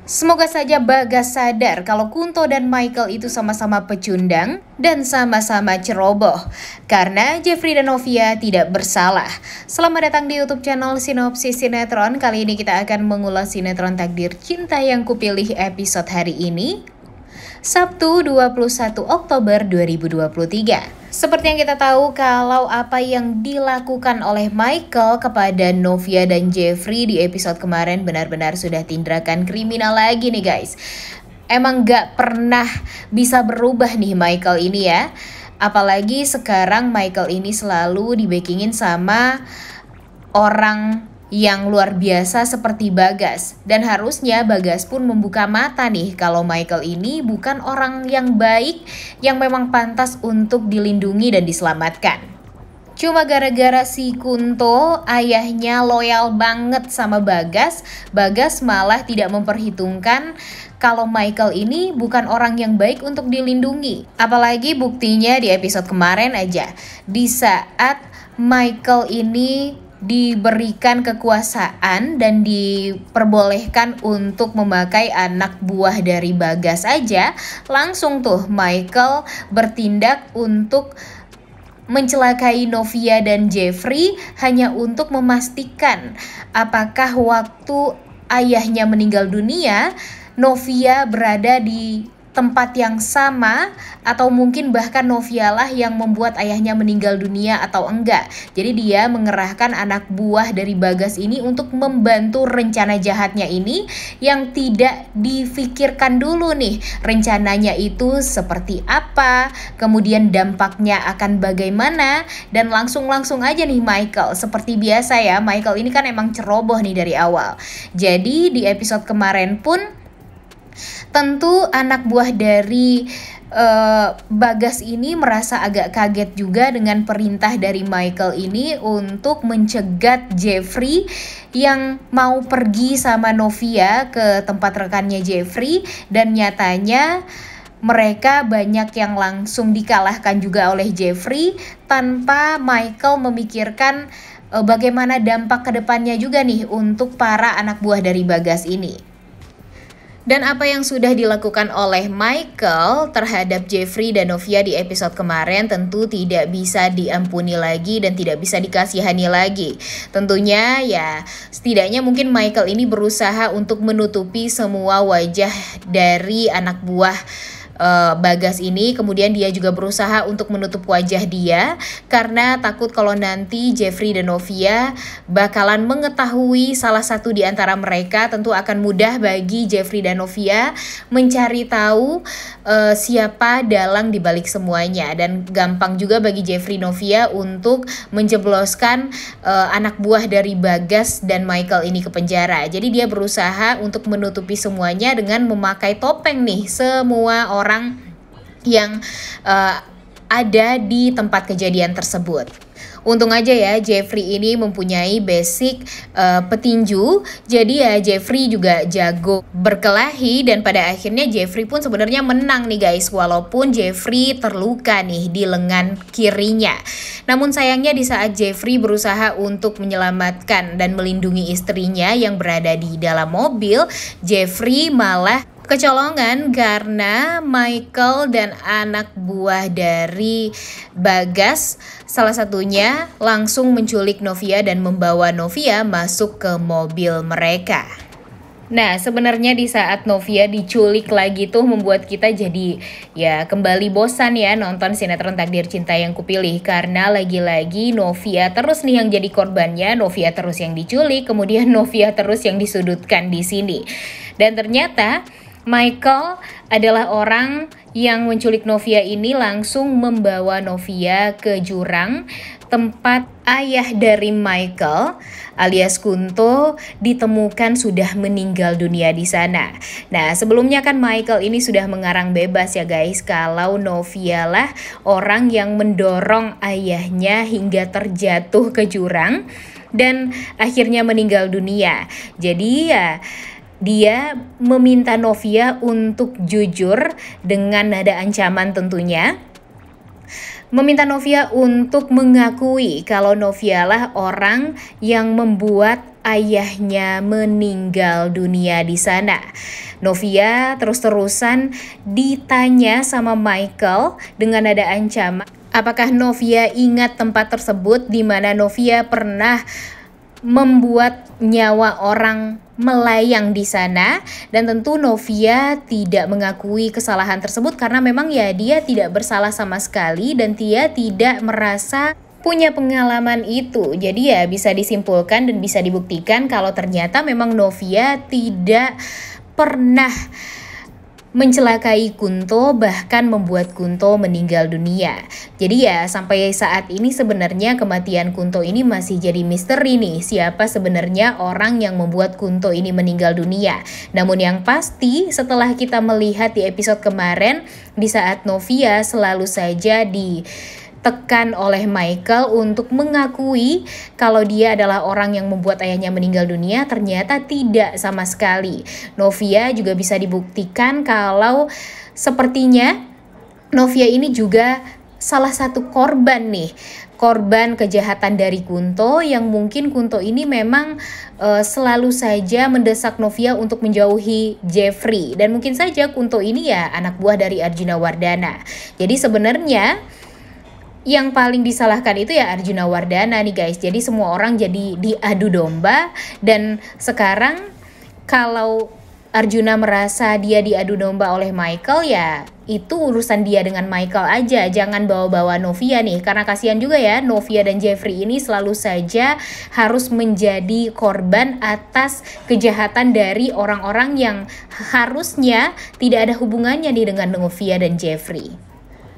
Semoga saja Bagas sadar kalau Kunto dan Michael itu sama-sama pecundang dan sama-sama ceroboh. Karena Jeffrey dan Novia tidak bersalah. Selamat datang di YouTube channel Sinopsis Sinetron. Kali ini kita akan mengulas sinetron Takdir Cinta Yang Kupilih episode hari ini, Sabtu 21 Oktober 2023. Seperti yang kita tahu kalau apa yang dilakukan oleh Michael kepada Novia dan Jeffrey di episode kemarin benar-benar sudah tindakan kriminal lagi nih guys. Emang gak pernah bisa berubah nih Michael ini ya. Apalagi sekarang Michael ini selalu dibackingin sama orang yang luar biasa seperti Bagas. Dan harusnya Bagas pun membuka mata nih kalau Michael ini bukan orang yang baik yang memang pantas untuk dilindungi dan diselamatkan. Cuma gara-gara si Kunto ayahnya loyal banget sama Bagas, Bagas malah tidak memperhitungkan kalau Michael ini bukan orang yang baik untuk dilindungi. Apalagi buktinya di episode kemarin aja, di saat Michael ini diberikan kekuasaan dan diperbolehkan untuk memakai anak buah dari Bagas aja, langsung tuh Michael bertindak untuk mencelakai Novia dan Jeffrey hanya untuk memastikan apakah waktu ayahnya meninggal dunia, Novia berada di tempat yang sama atau mungkin bahkan Novia lah yang membuat ayahnya meninggal dunia atau enggak. Jadi dia mengerahkan anak buah dari Bagas ini untuk membantu rencana jahatnya ini yang tidak difikirkan dulu nih rencananya itu seperti apa, kemudian dampaknya akan bagaimana, dan langsung aja nih Michael. Seperti biasa ya, Michael ini kan emang ceroboh nih dari awal. Jadi di episode kemarin pun tentu anak buah dari Bagas ini merasa agak kaget juga dengan perintah dari Michael ini untuk mencegat Jeffrey yang mau pergi sama Novia ke tempat rekannya Jeffrey, dan nyatanya mereka banyak yang langsung dikalahkan juga oleh Jeffrey tanpa Michael memikirkan bagaimana dampak kedepannya juga nih untuk para anak buah dari Bagas ini. Dan apa yang sudah dilakukan oleh Michael terhadap Jeffrey dan Novia di episode kemarin tentu tidak bisa diampuni lagi dan tidak bisa dikasihani lagi. Tentunya ya setidaknya mungkin Michael ini berusaha untuk menutupi semua wajah dari anak buah Bagas ini. Kemudian dia juga berusaha untuk menutup wajah dia karena takut kalau nanti Jeffrey dan Novia bakalan mengetahui salah satu di antara mereka. Tentu akan mudah bagi Jeffrey dan Novia mencari tahu siapa dalang dibalik semuanya, dan gampang juga bagi Jeffrey Novia untuk menjebloskan anak buah dari Bagas dan Michael ini ke penjara. Jadi dia berusaha untuk menutupi semuanya dengan memakai topeng nih semua orang yang ada di tempat kejadian tersebut. Untung aja ya Jeffrey ini mempunyai basic petinju. Jadi ya Jeffrey juga jago berkelahi, dan pada akhirnya Jeffrey pun sebenarnya menang nih guys, walaupun Jeffrey terluka nih di lengan kirinya. Namun sayangnya di saat Jeffrey berusaha untuk menyelamatkan dan melindungi istrinya yang berada di dalam mobil, Jeffrey malah kecolongan karena Michael dan anak buah dari Bagas salah satunya langsung menculik Novia dan membawa Novia masuk ke mobil mereka. Nah sebenarnya di saat Novia diculik lagi tuh membuat kita jadi ya kembali bosan ya nonton sinetron Takdir Cinta Yang Kupilih, karena lagi-lagi Novia terus nih yang jadi korbannya, Novia terus yang diculik, kemudian Novia terus yang disudutkan di sini. Dan ternyata Michael adalah orang yang menculik Novia ini langsung membawa Novia ke jurang tempat ayah dari Michael alias Kunto ditemukan sudah meninggal dunia di sana. Nah, sebelumnya kan Michael ini sudah mengarang bebas ya guys kalau Novia lah orang yang mendorong ayahnya hingga terjatuh ke jurang dan akhirnya meninggal dunia. Jadi ya dia meminta Novia untuk jujur dengan nada ancaman tentunya. Meminta Novia untuk mengakui kalau Novia lah orang yang membuat ayahnya meninggal dunia di sana. Novia terus-terusan ditanya sama Michael dengan nada ancaman. Apakah Novia ingat tempat tersebut di mana Novia pernah membuat nyawa orang melayang di sana? Dan tentu Novia tidak mengakui kesalahan tersebut karena memang ya dia tidak bersalah sama sekali dan dia tidak merasa punya pengalaman itu. Jadi ya bisa disimpulkan dan bisa dibuktikan kalau ternyata memang Novia tidak pernah mencelakai Kunto, bahkan membuat Kunto meninggal dunia. Jadi ya sampai saat ini sebenarnya kematian Kunto ini masih jadi misteri nih, siapa sebenarnya orang yang membuat Kunto ini meninggal dunia. Namun yang pasti setelah kita melihat di episode kemarin, di saat Novia selalu saja ditekan oleh Michael untuk mengakui kalau dia adalah orang yang membuat ayahnya meninggal dunia, ternyata tidak sama sekali. Novia juga bisa dibuktikan kalau sepertinya Novia ini juga salah satu korban nih, korban kejahatan dari Kunto, yang mungkin Kunto ini memang selalu saja mendesak Novia untuk menjauhi Jeffrey, dan mungkin saja Kunto ini ya anak buah dari Arjuna Wardana. Jadi sebenarnya yang paling disalahkan itu ya Arjuna Wardana nih guys. Jadi semua orang jadi diadu domba, dan sekarang kalau Arjuna merasa dia diadu domba oleh Michael, ya itu urusan dia dengan Michael aja, jangan bawa-bawa Novia nih, karena kasihan juga ya Novia dan Jeffrey ini selalu saja harus menjadi korban atas kejahatan dari orang-orang yang harusnya tidak ada hubungannya nih dengan Novia dan Jeffrey.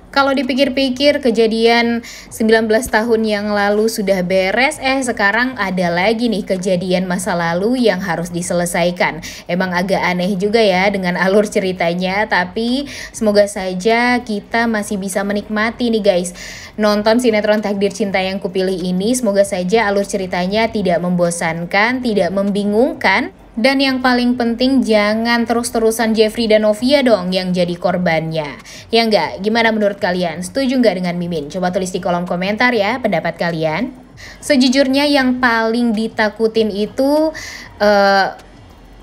Kalau dipikir-pikir kejadian 19 tahun yang lalu sudah beres, sekarang ada lagi nih kejadian masa lalu yang harus diselesaikan. Emang agak aneh juga ya dengan alur ceritanya, tapi semoga saja kita masih bisa menikmati nih guys nonton sinetron Takdir Cinta Yang Kupilih ini. Semoga saja alur ceritanya tidak membosankan, tidak membingungkan. Dan yang paling penting jangan terus-terusan Jeffrey dan Novia dong yang jadi korbannya. Ya enggak? Gimana menurut kalian? Setuju nggak dengan Mimin? Coba tulis di kolom komentar ya pendapat kalian. Sejujurnya yang paling ditakutin itu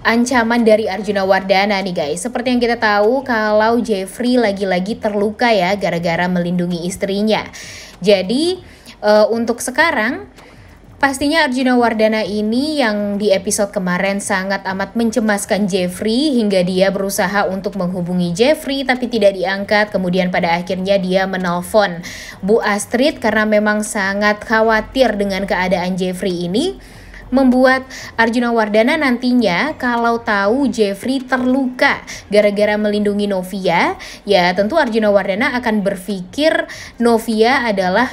ancaman dari Arjuna Wardana nih guys. Seperti yang kita tahu kalau Jeffrey lagi-lagi terluka ya gara-gara melindungi istrinya. Jadi untuk sekarang pastinya Arjuna Wardana ini yang di episode kemarin sangat amat mencemaskan Jeffrey hingga dia berusaha untuk menghubungi Jeffrey tapi tidak diangkat. Kemudian pada akhirnya dia menelpon Bu Astrid karena memang sangat khawatir dengan keadaan Jeffrey ini. Membuat Arjuna Wardana nantinya kalau tahu Jeffrey terluka gara-gara melindungi Novia, ya tentu Arjuna Wardana akan berpikir Novia adalah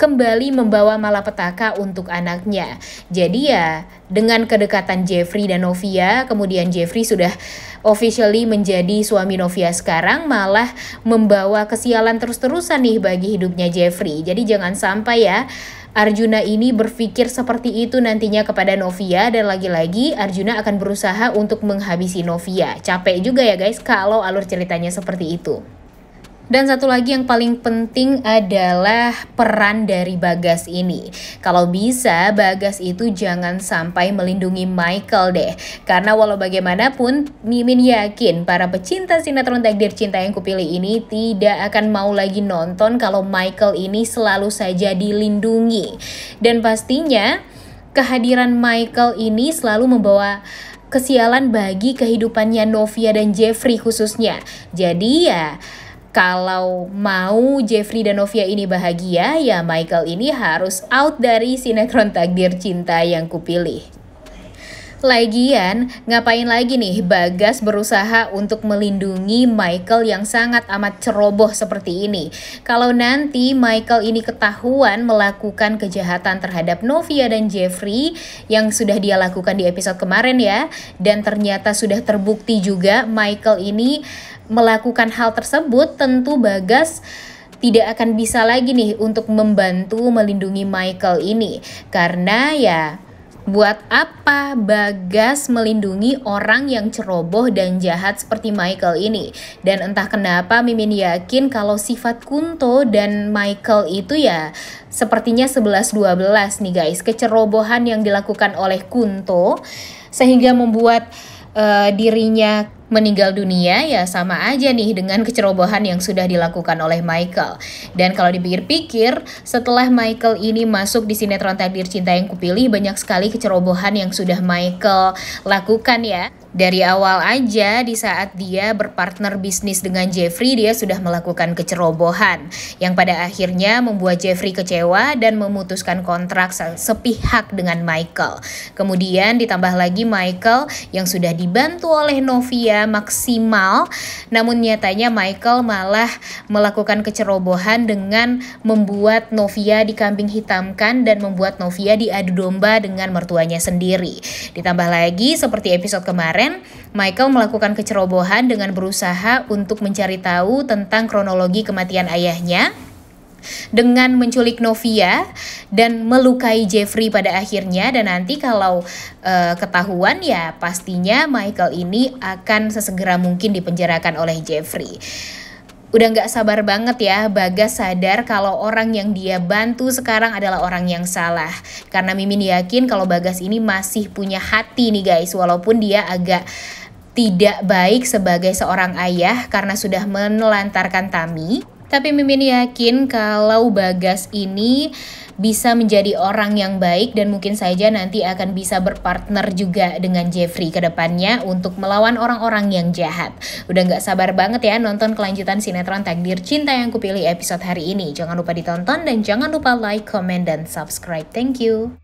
kembali membawa malapetaka untuk anaknya. Jadi ya dengan kedekatan Jeffrey dan Novia, kemudian Jeffrey sudah officially menjadi suami Novia sekarang, malah membawa kesialan terus-terusan nih bagi hidupnya Jeffrey. Jadi jangan sampai ya Arjuna ini berpikir seperti itu nantinya kepada Novia, dan lagi-lagi Arjuna akan berusaha untuk menghabisi Novia. Capek juga ya guys kalau alur ceritanya seperti itu. Dan satu lagi yang paling penting adalah peran dari Bagas ini. Kalau bisa Bagas itu jangan sampai melindungi Michael deh. Karena walau bagaimanapun Mimin yakin para pecinta sinetron Takdir Cinta Yang Kupilih ini tidak akan mau lagi nonton kalau Michael ini selalu saja dilindungi. Dan pastinya kehadiran Michael ini selalu membawa kesialan bagi kehidupannya Novia dan Jeffrey khususnya. Jadi ya kalau mau Jeffrey dan Novia ini bahagia, ya Michael ini harus out dari sinetron Takdir Cinta Yang Kupilih. Lagian, ngapain lagi nih Bagas berusaha untuk melindungi Michael yang sangat amat ceroboh seperti ini? Kalau nanti Michael ini ketahuan melakukan kejahatan terhadap Novia dan Jeffrey yang sudah dia lakukan di episode kemarin ya, dan ternyata sudah terbukti juga Michael ini melakukan hal tersebut, tentu Bagas tidak akan bisa lagi nih untuk membantu melindungi Michael ini. Karena ya Buat apa Bagas melindungi orang yang ceroboh dan jahat seperti Michael ini? Dan entah kenapa Mimin yakin kalau sifat Kunto dan Michael itu ya sepertinya 11-12 nih guys. Kecerobohan yang dilakukan oleh Kunto sehingga membuat dirinya meninggal dunia ya sama aja nih dengan kecerobohan yang sudah dilakukan oleh Michael. Dan kalau dipikir-pikir, setelah Michael ini masuk di sinetron Takdir Cinta Yang Kupilih, banyak sekali kecerobohan yang sudah Michael lakukan ya. Dari awal aja di saat dia berpartner bisnis dengan Jeffrey, dia sudah melakukan kecerobohan yang pada akhirnya membuat Jeffrey kecewa dan memutuskan kontrak sepihak dengan Michael. Kemudian ditambah lagi Michael yang sudah dibantu oleh Novia maksimal, namun nyatanya Michael malah melakukan kecerobohan dengan membuat Novia dikambing hitamkan dan membuat Novia diadu domba dengan mertuanya sendiri. Ditambah lagi seperti episode kemarin, Michael melakukan kecerobohan dengan berusaha untuk mencari tahu tentang kronologi kematian ayahnya dengan menculik Novia dan melukai Jeffrey pada akhirnya. Dan nanti kalau ketahuan ya pastinya Michael ini akan sesegera mungkin dipenjarakan oleh Jeffrey. Udah gak sabar banget ya Bagas sadar kalau orang yang dia bantu sekarang adalah orang yang salah. Karena Mimin yakin kalau Bagas ini masih punya hati nih guys, walaupun dia agak tidak baik sebagai seorang ayah karena sudah menelantarkan Tami. Tapi Mimin yakin kalau Bagas ini bisa menjadi orang yang baik dan mungkin saja nanti akan bisa berpartner juga dengan Jeffrey ke depannya untuk melawan orang-orang yang jahat. Udah gak sabar banget ya nonton kelanjutan sinetron Takdir Cinta Yang Kupilih episode hari ini. Jangan lupa ditonton dan jangan lupa like, comment, dan subscribe. Thank you.